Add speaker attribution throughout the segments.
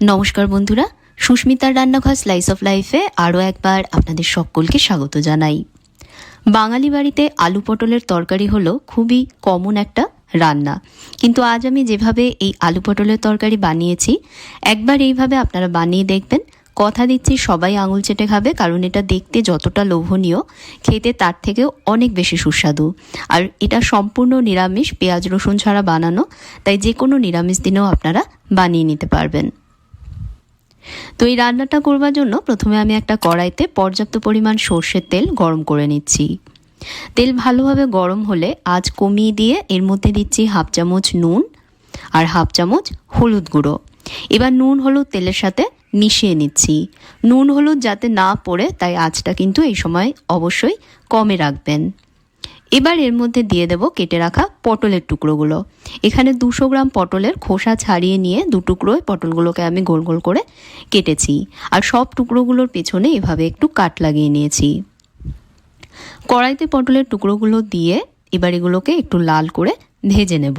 Speaker 1: নমস্কার বন্ধুরা, সুস্মিতার রান্নাঘর স্লাইস অফ লাইফে আরও একবার আপনাদের সকলকে স্বাগত জানাই। বাঙালি বাড়িতে আলু পটলের তরকারি হলো খুবই কমন একটা রান্না, কিন্তু আজ আমি যেভাবে এই আলু পটলের তরকারি বানিয়েছি, একবার এইভাবে আপনারা বানিয়ে দেখবেন। কথা দিচ্ছি সবাই আঙুল চেটে খাবে, কারণ এটা দেখতে যতটা লোভনীয়, খেতে তার থেকেও অনেক বেশি সুস্বাদু। আর এটা সম্পূর্ণ নিরামিষ, পেঁয়াজ রসুন ছাড়া বানানো, তাই যে কোনো নিরামিষ দিনেও আপনারা বানিয়ে নিতে পারবেন। তো এই রান্নাটা করবার জন্য প্রথমে আমি একটা কড়াইতে পর্যাপ্ত পরিমাণ সর্ষের তেল গরম করে নিচ্ছি। তেল ভালোভাবে গরম হলে আঁচ কমিয়ে দিয়ে এর মধ্যে দিচ্ছি হাফ চামচ নুন আর হাফ চামচ হলুদ গুঁড়ো। এবার নুন হলুদ তেলের সাথে মিশিয়ে নিচ্ছি। নুন হলুদ যাতে না পড়ে, তাই আঁচটা কিন্তু এই সময় অবশ্যই কমে রাখবেন। এবার এর মধ্যে দিয়ে দেব কেটে রাখা পটলের টুকরোগুলো। এখানে 200 গ্রাম পটলের খোসা ছাড়িয়ে নিয়ে দু টুকরোয় পটলগুলোকে আমি গোল গোল করে কেটেছি, আর সব টুকরোগুলোর পেছনে এভাবে একটু কাট লাগিয়ে নিয়েছি। কড়াইতে পটলের টুকরোগুলো দিয়ে এবার এগুলোকে একটু লাল করে ভেজে নেব।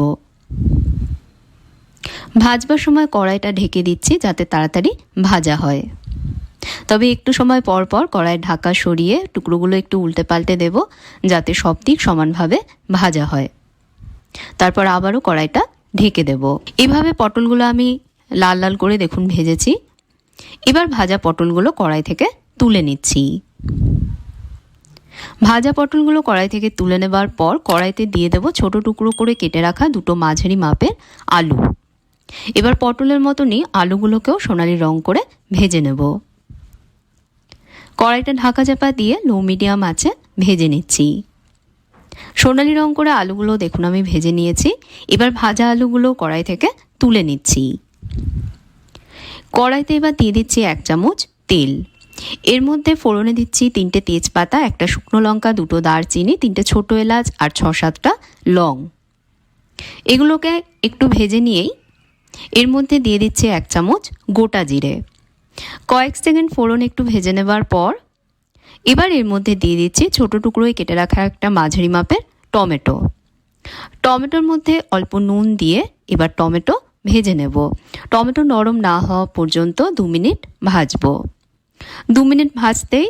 Speaker 1: ভাজবার সময় কড়াইটা ঢেকে দিচ্ছি যাতে তাড়াতাড়ি ভাজা হয়। তবে একটু সময় পর পর কড়াইয়ের ঢাকা সরিয়ে টুকরোগুলো একটু উল্টে পাল্টে দেব, যাতে সব দিক সমানভাবে ভাজা হয়। তারপর আবারও কড়াইটা ঢেকে দেব। এভাবে পটলগুলো আমি লাল লাল করে দেখুন ভেজেছি। এবার ভাজা পটলগুলো কড়াই থেকে তুলে নিচ্ছি। ভাজা পটলগুলো কড়াই থেকে তুলে নেবার পর কড়াইতে দিয়ে দেব ছোট টুকরো করে কেটে রাখা দুটো মাঝারি মাপের আলু। এবার পটলের মতনই আলুগুলোকেও সোনালি রং করে ভেজে নেব। কড়াইটা ঢাকা চাপা দিয়ে লো মিডিয়াম আঁচে ভেজে নিচ্ছি। সোনালি রং করে আলুগুলো দেখুন আমি ভেজে নিয়েছি। এবার ভাজা আলুগুলো কড়াই থেকে তুলে নিচ্ছি। কড়াইতে এবার দিয়ে দিচ্ছি 1 চামচ তেল। এর মধ্যে ফোড়নে দিচ্ছি 3টে তেজপাতা, 1টা শুকনো লঙ্কা, 2টো দারচিনি, 3টে ছোটো এলাচ আর 6-7টা লং। এগুলোকে একটু ভেজে নিয়েই এর মধ্যে দিয়ে দিচ্ছি 1 চামচ গোটা জিরে। কয়েক সেকেন্ড ফোড়ন একটু ভেজে নেবার পর এবার এর মধ্যে দিয়ে দিচ্ছি ছোট টুকরোয় কেটে রাখা একটা মাঝারি মাপের টমেটো। টমেটোর মধ্যে অল্প নুন দিয়ে এবার টমেটো ভেজে নেব। টমেটো নরম না হওয়া পর্যন্ত 2 মিনিট ভাজবো। 2 মিনিট ভাজতেই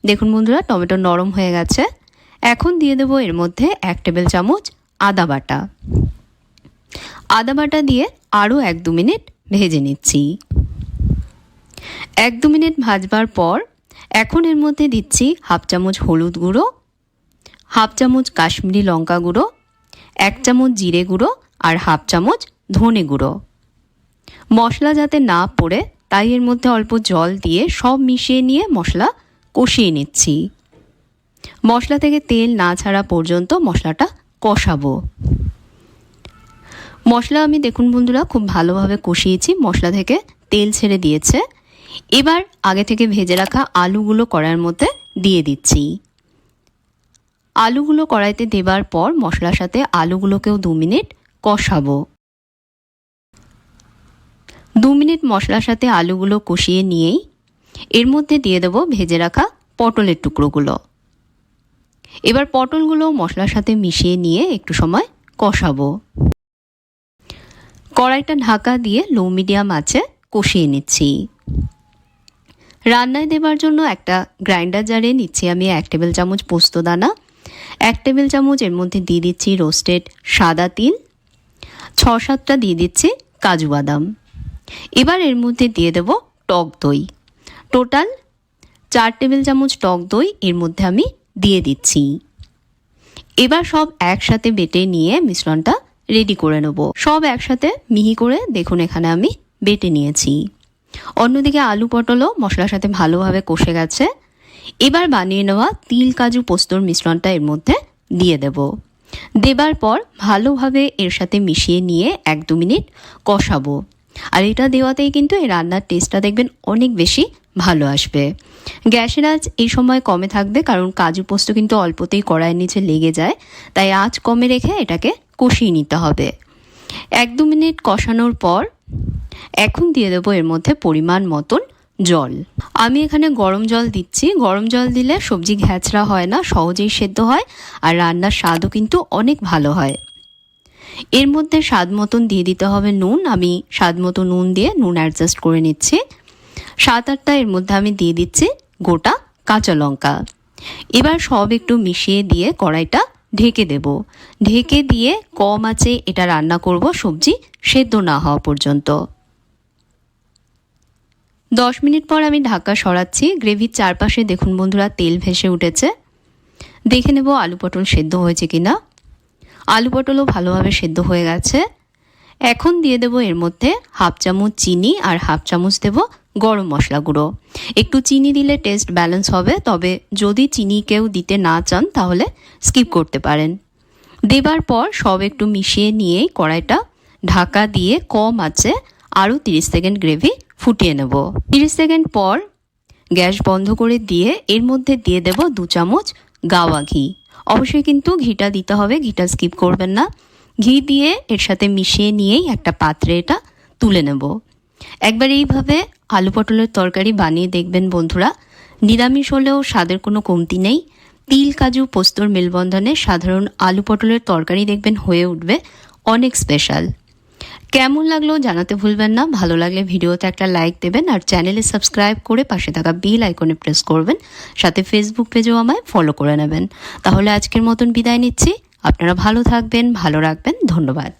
Speaker 1: দেখুন বন্ধুরা টমেটো নরম হয়ে গেছে। এখন দিয়ে দেব এর মধ্যে 1 টেবিল চামচ আদা বাটা। আদা বাটা দিয়ে আরও 1-2 মিনিট ভেজে নিচ্ছি। 1-2 মিনিট ভাজবার পর এখন এর মধ্যে দিচ্ছি হাফ চামচ হলুদ গুঁড়ো, হাফ চামচ কাশ্মীরি লঙ্কা গুঁড়ো, 1 চামচ জিরে গুঁড়ো আর হাফ চামচ ধনে গুঁড়ো। মশলা যাতে না পড়ে তাই এর মধ্যে অল্প জল দিয়ে সব মিশিয়ে নিয়ে মশলা কষিয়ে নিচ্ছি। মশলা থেকে তেল না ছাড়া পর্যন্ত মশলাটা কষাবো। মশলা আমি দেখুন বন্ধুরা খুব ভালোভাবে কষিয়েছি, মশলা থেকে তেল ছেড়ে দিয়েছে। এবার আগে থেকে ভেজে রাখা আলুগুলো কড়াইয়ের মধ্যে দিয়ে দিচ্ছি। আলুগুলো কড়াইতে দেবার পর মশলার সাথে আলুগুলোকেও 2 মিনিট কষাবো। 2 মিনিট মশলার সাথে আলুগুলো কষিয়ে নিয়েই এর মধ্যে দিয়ে দেব ভেজে রাখা পটলের টুকরোগুলো। এবার পটলগুলো মশলার সাথে মিশিয়ে নিয়ে একটু সময় কষাবো। কড়াইটা ঢাকা দিয়ে লো মিডিয়াম আঁচে কষিয়ে নিচ্ছি। রান্নায় দেবার জন্য একটা গ্রাইন্ডার জারে নিচ্ছি আমি 1 টেবিল চামচ পোস্ত দানা, 1 টেবিল চামচ এর মধ্যে দিয়ে দিচ্ছি রোস্টেড সাদা তিল, 6-7টা দিয়ে দিচ্ছি কাজু বাদাম। এবার এর মধ্যে দিয়ে দেব টক দই। টোটাল 4 টেবিল চামচ টক দই এর মধ্যে আমি দিয়ে দিচ্ছি। এবার সব একসাথে বেটে নিয়ে মিশ্রণটা রেডি করে নেব। সব একসাথে মিহি করে দেখুন এখানে আমি বেটে নিয়েছি। অন্যদিকে আলু পটলও মশলার সাথে ভালোভাবে কষে গেছে। এবার বানিয়ে নেওয়া তিল কাজু পোস্তর মিশ্রণটা এর মধ্যে দিয়ে দেব। দেবার পর ভালোভাবে এর সাথে মিশিয়ে নিয়ে 1-2 মিনিট কষাবো। আর এটা দেওয়াতেই কিন্তু এই রান্নার টেস্টটা দেখবেন অনেক বেশি ভালো আসবে। গ্যাসের আঁচ এই সময় কমে থাকবে, কারণ কাজু পোস্ত কিন্তু অল্পতেই কড়াইয়ের নিচে লেগে যায়, তাই আঁচ কমে রেখে এটাকে কষিয়ে নিতে হবে। 1-2 মিনিট কষানোর পর এখন দিয়ে দেবো এর মধ্যে পরিমাণ মতন জল। আমি এখানে গরম জল দিচ্ছি। গরম জল দিলে সবজি ঘ্যাঁচড়া হয় না, সহজেই সেদ্ধ হয় আর রান্নার স্বাদও কিন্তু অনেক ভালো হয়। এর মধ্যে স্বাদ মতন দিয়ে দিতে হবে নুন। আমি স্বাদ মতো নুন দিয়ে নুন অ্যাডজাস্ট করে নিচ্ছি। 7-8টা এর মধ্যে আমি দিয়ে দিচ্ছি গোটা কাঁচা লঙ্কা। এবার সব একটু মিশিয়ে দিয়ে কড়াইটা ঢেকে দেব। ঢেকে দিয়ে কম আঁচে এটা রান্না করব সবজি সেদ্ধ না হওয়া পর্যন্ত। 10 মিনিট পর আমি ঢাকা সরাচ্ছি। গ্রেভির চারপাশে দেখুন বন্ধুরা তেল ভেসে উঠেছে। দেখে নেব আলু পটল সেদ্ধ হয়েছে কিনা। আলু পটলও ভালোভাবে সেদ্ধ হয়ে গেছে। এখন দিয়ে দেব এর মধ্যে 1/2 চামচ চিনি আর 1/2 চামচ দেব গরম মশলা গুঁড়ো। একটু চিনি দিলে টেস্ট ব্যালেন্স হবে, তবে যদি চিনি কেউ দিতে না চান তাহলে স্কিপ করতে পারেন। দেবার পর সব একটু মিশিয়ে নিয়েই কড়াইটা ঢাকা দিয়ে কম আঁচে আরও 30 সেকেন্ড গ্রেভি ফুটিয়ে নেব। 30 সেকেন্ড পর গ্যাস বন্ধ করে দিয়ে এর মধ্যে দিয়ে দেব 2 চামচ গাওয়া ঘি। অবশ্যই কিন্তু ঘিটা দিতে হবে, ঘিটা স্কিপ করবেন না। ঘি দিয়ে এর সাথে মিশিয়ে নিয়েই একটা পাত্রে এটা তুলে নেব। একবার এইভাবে আলু পটলের তরকারি বানিয়ে দেখবেন বন্ধুরা। নিরামিষ হলেও স্বাদের কোনো কমতি নেই। তিল কাজু পোস্তর মেলবন্ধনে সাধারণ আলু পটলের তরকারি দেখবেন হয়ে উঠবে অনেক স্পেশাল। কেমন লাগলো জানাতে ভুলবেন না। ভালো লাগলে ভিডিওতে একটা লাইক দেবেন আর চ্যানেলে সাবস্ক্রাইব করে পাশে থাকা বেল আইকনে প্রেস করবেন। সাথে ফেসবুক পেজেও আমায় ফলো করে নেবেন। তাহলে আজকের মতন বিদায় নিচ্ছি। আপনারা ভালো থাকবেন, ভালো রাখবেন। ধন্যবাদ।